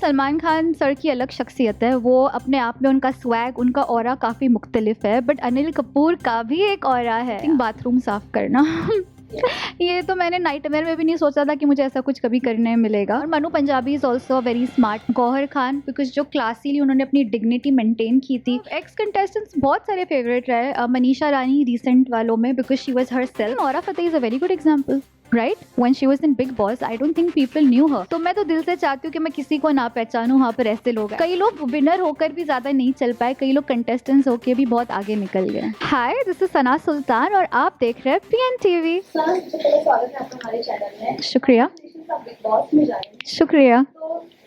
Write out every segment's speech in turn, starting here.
Salman Khan sir की अलग शख्सियत है, वो अपने आप में उनका स्वैग, उनका ऑरा काफ़ी मुख्तलिफ है, बट अनिल कपूर का भी एक ऑरा है, बाथरूम साफ करना। ये तो मैंने नाइटमेयर में भी नहीं सोचा था कि मुझे ऐसा कुछ कभी करने मिलेगा। और Manu Punjabi is also very smart. Gauahar Khan, because जो क्लासीली उन्होंने अपनी डिग्निटी मेंटेन की थी। एक्स कंटेस्टेंट्स बहुत सारे फेवरेट रहे। मनीषा रानी रिसेंट वालों में, because she was herself. Nora Fatehi is a very good example, right? When she was in Bigg Boss, I don't think people knew her. तो मैं तो दिल से चाहती हूँ कि मैं किसी को ना पहचानूं। वहाँ पर ऐसे लोग हैं। कई लोग विनर होकर भी ज्यादा नहीं चल पाए, कई लोग कंटेस्टेंट्स होकर भी बहुत आगे निकल गए। हाय, दिस इज सना सुल्तान और आप देख रहे हैं PN TV। शुक्रिया। शुक्रिया।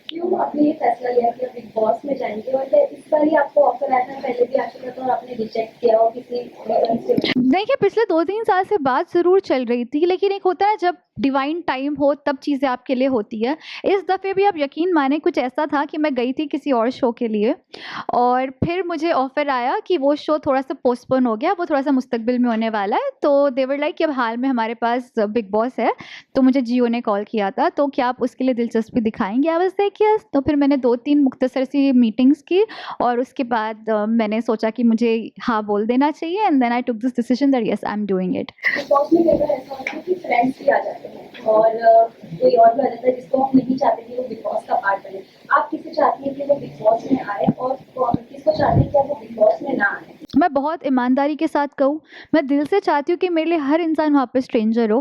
क्यों आपने ये फैसला लिया कि आप बिग बॉस में जाएंगे, और इस बार ही आपको ऑफर आया था, पहले भी आ चुका था और आपने रिजेक्ट किया और किसी रीजन से? देखिए, पिछले 2-3 साल से बात ज़रूर चल रही थी, लेकिन एक होता है जब डिवाइन टाइम हो तब चीज़ें आपके लिए होती है। इस दफ़े भी आप यकीन माने, कुछ ऐसा था कि मैं गई थी किसी और शो के लिए और फिर मुझे ऑफ़र आया कि वो शो थोड़ा-सा पोस्टपोन हो गया, वो थोड़ा-सा मुस्तकबिल में होने वाला है। तो दे वर लाइक कि अब हाल में हमारे पास बिग बॉस है, तो मुझे जियो ने कॉल किया था, तो क्या आप उसके लिए दिलचस्पी दिखाएँगे? I was like yes. तो फिर मैंने 2-3 मुख्तसर सी मीटिंग्स की और उसके बाद मैंने सोचा कि मुझे हाँ बोल देना चाहिए, and then I took this decision that yes I am doing it. Bigg Boss में कई बार ऐसा होता है कि फ्रेंड्स भी आ जाते हैं और कोई और भी आ जाता है जिसको हम नहीं चाहते कि वो बिग बॉस का पार्ट बने। आप किसे चाहती हैं कि वो बिग बॉस में आए और किसको चाहती हैं कि वो बिग बॉस में ना आए? मैं बहुत ईमानदारी के साथ कहूँ, मैं दिल से चाहती हूँ कि मेरे लिए हर इंसान वहाँ पे स्ट्रेंजर हो,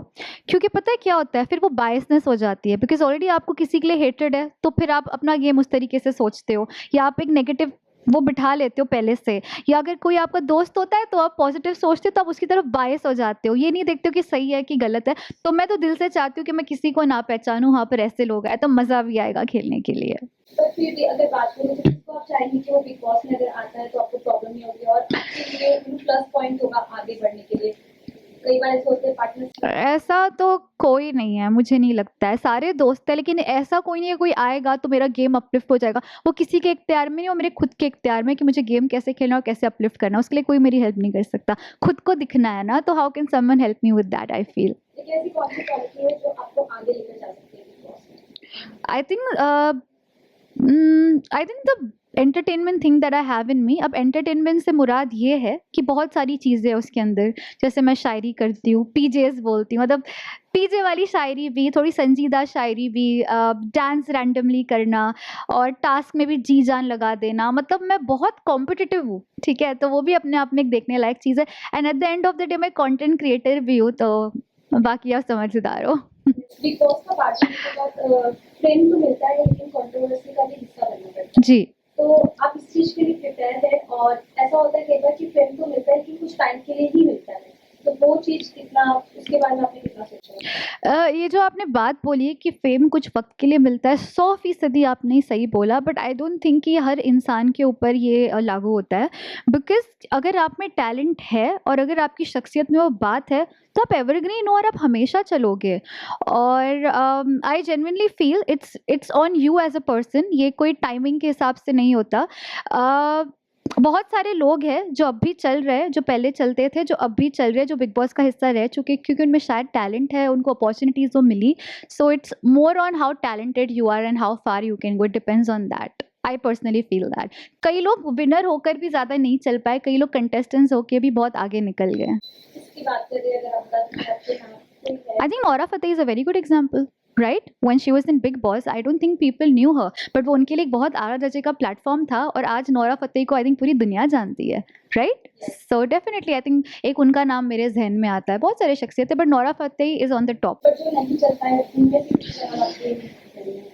क्योंकि पता है क्या होता है, फिर वो बायसनेस हो जाती है। बिकॉज ऑलरेडी आपको किसी के लिए हेटेड है, तो फिर आप अपना गेम उस तरीके से सोचते हो, या आप एक नेगेटिव वो बिठा लेते हो पहले से, या अगर कोई आपका दोस्त होता है तो आप पॉजिटिव सोचते हो, तो आप उसकी तरफ बायस हो जाते हो, ये नहीं देखते हो कि सही है कि गलत है। तो मैं तो दिल से चाहती हूँ कि मैं किसी को ना पहचानूँ, वहाँ पर ऐसे लोग आए तो मज़ा भी आएगा खेलने के लिए। तो फिर भी अगर बात करें तो किसको आप चाहेंगे कि वो बिग बॉस में अगर आता है तो आपको प्रॉब्लम नहीं होगी और आपके लिए प्लस पॉइंट होगा आगे बढ़ने के लिए? कई बार ऐसे होते हैं पार्टनर। ऐसा तो कोई नहीं है, मुझे नहीं लगता है। सारे दोस्त हैं, लेकिन ऐसा कोई नहीं है कोई आएगा तो मेरा गेम अपलिफ्ट हो जाएगा। वो किसी के इख्तियार में नहीं, वो मेरे खुद के इख्तियार में कि मुझे गेम कैसे खेलना और कैसे अपलिफ्ट करना है। उसके लिए कोई मेरी हेल्प नहीं कर सकता। खुद को दिखना है ना, तो how can someone help me with that, I feel. लेकिन ऐसी कौन सी क्वालिटी है जो आपको आगे लेकर जा सकती है बिग बॉस में? I think the entertainment thing that I have in me. अब एंटरटेनमेंट से मुराद ये है कि बहुत सारी चीज़ें उसके अंदर, जैसे मैं शायरी करती हूँ, पीजेस बोलती हूँ, मतलब पीजे वाली शायरी भी, थोड़ी संजीदा शायरी भी, डांस रैंडमली करना और टास्क में भी जी जान लगा देना। मतलब मैं बहुत कॉम्पिटिटिव हूँ, ठीक है? तो वो भी अपने आप में एक देखने लायक चीज़ है। And at the end of the day मैं कंटेंट क्रिएटर भी हूँ, तो बाकी आप समझदार हो। बिग बॉस का पार्ट के बाद फेम तो मिलता है, लेकिन कंट्रोवर्सी का भी हिस्सा बनना पड़ता है। जी। तो आप इस चीज के लिए प्रिपेयर है? और ऐसा होता है कई बार कि फेम तो मिलता है कि कुछ टाइम के लिए ही मिलता है, तो वो चीज कितना, उसके बारे में आपने कितना सोचा है? ये जो आपने बात बोली है कि फेम कुछ वक्त के लिए मिलता है, 100% आपने सही बोला, बट आई डोंट थिंक कि हर इंसान के ऊपर ये लागू होता है। बिकॉज अगर आप में टैलेंट है और अगर आपकी शख्सियत में वो बात है, तो आप एवरग्रीन हो और आप हमेशा चलोगे। और I genuinely feel it's on you as a person, ये कोई टाइमिंग के हिसाब से नहीं होता। बहुत सारे लोग हैं जो अब भी चल रहे हैं, जो पहले चलते थे, जो अब भी चल रहे हैं, जो बिग बॉस का हिस्सा रह चुके, क्योंकि उनमें शायद टैलेंट है, उनको अपॉर्चुनिटीज वो मिली। So it's more on how talented you are and how far you can go, it depends on that. I personally feel that कई लोग विनर होकर भी ज़्यादा नहीं चल पाए, कई लोग कंटेस्टेंट्स होकर भी बहुत आगे निकल गए। इसकी बात करें अगर आप बता दें कि आपके यहाँ कोई है? I think Nora Fateh is a very good example, right? When she was in Big Boss, I don't think people knew her, but वो उनके लिए एक बहुत आला दर्जे का प्लेटफॉर्म था और आज नोरा फतेही को आई थिंक पूरी दुनिया जानती है, right? So definitely I think एक उनका नाम मेरे जहन में आता है। बहुत सारे शख्सियत है, but Nora Fatehi is on the top. पर जो नहीं चल पाए उनमें से किसी का नाम आपके?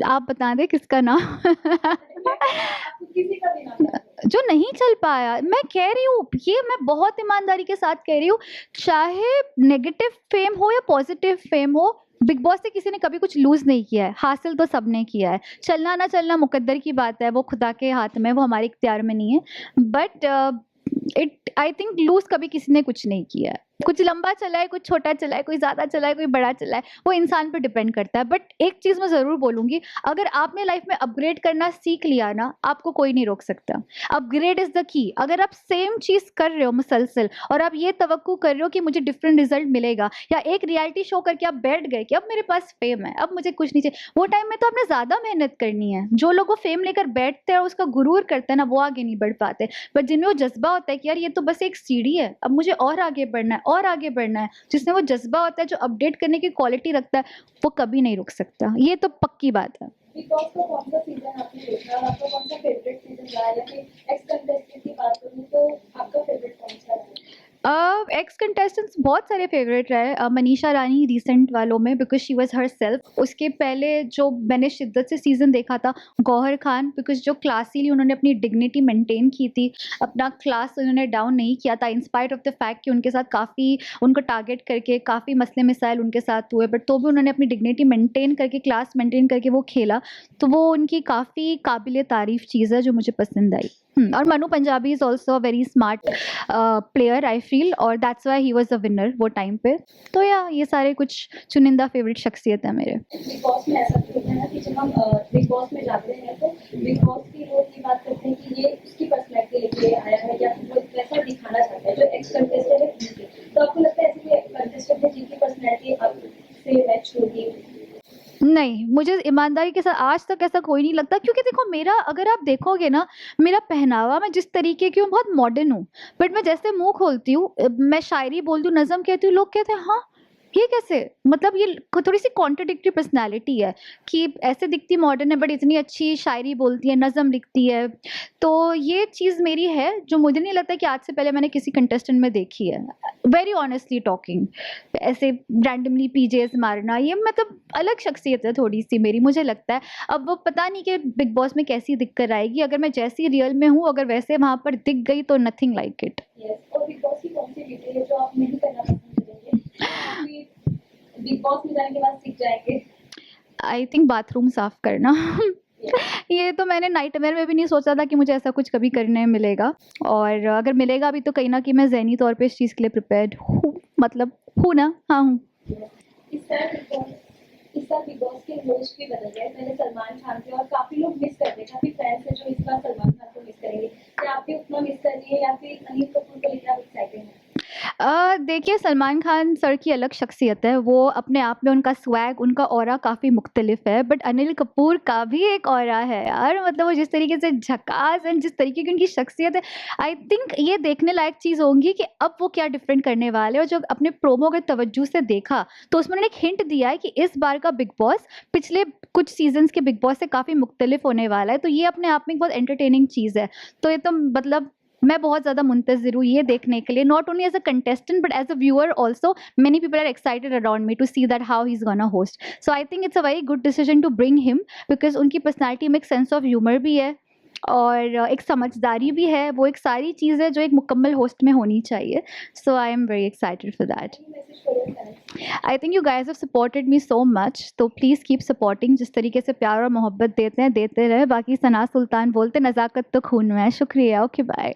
आप बता दें किसका नाम? आपको किसी का भी नाम याद है? जो नहीं चल पाया, मैं कह रही हूँ, ये मैं बहुत ईमानदारी के साथ कह रही हूँ, चाहे नेगेटिव फेम हो या पॉजिटिव फेम हो, बिग बॉस से किसी ने कभी कुछ लूज नहीं किया है, हासिल तो सबने किया है। चलना ना चलना मुकद्दर की बात है, वो खुदा के हाथ में, वो हमारे इख्तियार में नहीं है। But it I think lose कभी किसी ने कुछ नहीं किया है। कुछ लंबा चला है, कुछ छोटा चला है, कोई ज़्यादा चला है, कोई बड़ा चला है, वो इंसान पे डिपेंड करता है। बट एक चीज़ मैं ज़रूर बोलूँगी, अगर आपने लाइफ में अपग्रेड करना सीख लिया ना, आपको कोई नहीं रोक सकता। Upgrade is the key. अगर आप सेम चीज़ कर रहे हो मुसलसल और आप ये तवक्को कर रहे हो कि मुझे डिफरेंट रिजल्ट मिलेगा, या एक रियलिटी शो करके आप बैठ गए कि अब मेरे पास फेम है, अब मुझे कुछ नहीं चाहिए, वो टाइम में तो आपने ज़्यादा मेहनत करनी है। जो लोग वो फेम लेकर बैठते हैं और उसका गुरूर करते हैं ना, वो आगे नहीं बढ़ पाते। बट जिनमें वो जज़्बा होता है कि यार ये तो बस एक सीढ़ी है, अब मुझे और आगे बढ़ना है और आगे बढ़ना है, जिसमें वो जज़्बा होता है, जो अपडेट करने की क्वालिटी रखता है, वो कभी नहीं रुक सकता। ये तो पक्की बात है। बिग बॉस का कौन सा सीजन आपने देखा और आपका कौन सा फेवरेट सीजन रहा, या फिर एक्स कंटेस्टेंट की बात करूँ तो आपका फेवरेट कौन सा रहा? एक्स कंटेस्टेंट्स बहुत सारे फेवरेट रहे। मनीषा रानी रिसेंट वालों में, बिकॉज शी वाज हरसेल्फ। उसके पहले जो मैंने शिद्दत से सीज़न देखा था, गौहर खान, बिकॉज जो क्लासीली उन्होंने अपनी डिग्निटी मेंटेन की थी, अपना क्लास उन्होंने डाउन नहीं किया था, इंस्पाइट ऑफ द फैक्ट कि उनके साथ काफ़ी उनको टारगेट करके काफ़ी मसले मिसाइल उनके साथ हुए, बट तो भी उन्होंने अपनी डिग्निटी मेंटेन करके, क्लास मेंटेन करके वो खेला। तो वो उनकी काफ़ी काबिल तारीफ़ चीज़ है जो मुझे पसंद आई। और Manu Punjabi is also a very smart player I feel, और that's why he was the winner वो टाइम पे। तो या ये सारे कुछ चुनिंदा फेवरेट शख्सियत है मेरे। बिग बॉस में ऐसा भी होता है ना कि जब हम बिग बॉस में जाते हैं तो बिग बॉस की रोल की बात करते हैं कि ये उसकी पर्सनैलिटी लेके आया है या फिर वो वैसा दिखाना चाहता है, जो एक्स कंटेस्टेंट है उनकी। तो आपको लगता है ऐसे कोई कंटेस्टेंट है जिनकी पर्सनैलिटी आपसे मैच होगी? नहीं, मुझे ईमानदारी के साथ आज तक ऐसा कोई नहीं लगता, क्योंकि देखो मेरा, अगर आप देखोगे ना, मेरा पहनावा, मैं जिस तरीके की हूँ बहुत मॉडर्न हूँ, बट मैं जैसे मुँह खोलती हूँ, मैं शायरी बोलती हूँ, नज़्म कहती हूँ, लोग कहते हैं हाँ, ये कैसे? मतलब ये थोड़ी-सी कॉन्ट्राडिक्टरी पर्सनैलिटी है कि ऐसे दिखती मॉडर्न है बट इतनी अच्छी शायरी बोलती है, नज़्म लिखती है। तो ये चीज़ मेरी है जो मुझे नहीं लगता कि आज से पहले मैंने किसी कंटेस्टेंट में देखी है। वेरी ऑनेस्टली टॉकिंग, ऐसे रैंडमली पीजेज़ मारना, ये मतलब अलग शख्सियत है थोड़ी-सी मेरी, मुझे लगता है। अब वो पता नहीं कि बिग बॉस में कैसी दिख कर आएगी, अगर मैं जैसी रियल में हूँ, अगर वैसे वहाँ पर दिख गई तो नथिंग लाइक इट। यस, और बिग बॉस की कौन सी डिटेल है जो आप नहीं करना पसंद करेंगे, फिर बिग बॉस में जाने के बाद सीख जाएंगे? आई थिंक बाथरूम साफ करना। ये तो मैंने नाइटमेयर में भी नहीं सोचा था कि मुझे ऐसा कुछ कभी करने मिलेगा, और अगर मिलेगा भी तो कहीं न कहीं मैं ज़हनी तौर पे इस चीज़ के लिए प्रिपेयर्ड हूँ, मतलब हूँ ना? हाँ, हूँ। इस साल बिग बॉस के होस्ट भी बदल गए, पहले सलमान खान थे और काफी लोग मिस करते हैं, काफी फैंस हैं जो इस बार सलमान खान को मिस करेंगे। क्या आप भी उतना मिस कर रही है या फिर अनिल कपूर को लेकर आप एक्साइटेड हैं? देखिए, सलमान खान सर की अलग शख्सियत है, वो अपने आप में, उनका स्वैग, उनका ऑरा काफ़ी मुख्तलिफ है, बट अनिल कपूर का भी एक ऑरा है यार, मतलब वो जिस तरीके से झकास एंड जिस तरीके की उनकी शख्सियत है, आई थिंक ये देखने लायक चीज़ होंगी कि अब वो क्या डिफरेंट करने वाले हैं। और जो अपने प्रोमो अगर तवज्जो से देखा, तो उसमें उन्होंने एक हिंट दिया है कि इस बार का बिग बॉस पिछले कुछ सीज़न्स के बिग बॉस से काफ़ी मुख्तलिफ होने वाला है, तो ये अपने आप में एक बहुत एंटरटेनिंग चीज़ है। तो ये तो मतलब मैं बहुत ज़्यादा मुंतज़िर हूँ ये देखने के लिए, not only as a contestant but as a viewer also. Many people are excited around me to see that how he is gonna host. So I think it's a very good decision to bring him, because उनकी personality में एक sense of humour भी है और एक समझदारी भी है। वो एक सारी चीज़ है जो एक मुकम्मल होस्ट में होनी चाहिए। So I am very excited for that. Message करो fans. I think you guys have supported me so much, तो प्लीज़ कीप सपोर्टिंग। जिस तरीके से प्यार और मोहब्बत देते हैं, देते रहें। बाकी सना सुल्तान बोलते नज़ाकत तो खून में है। शुक्रिया, ओके बाय।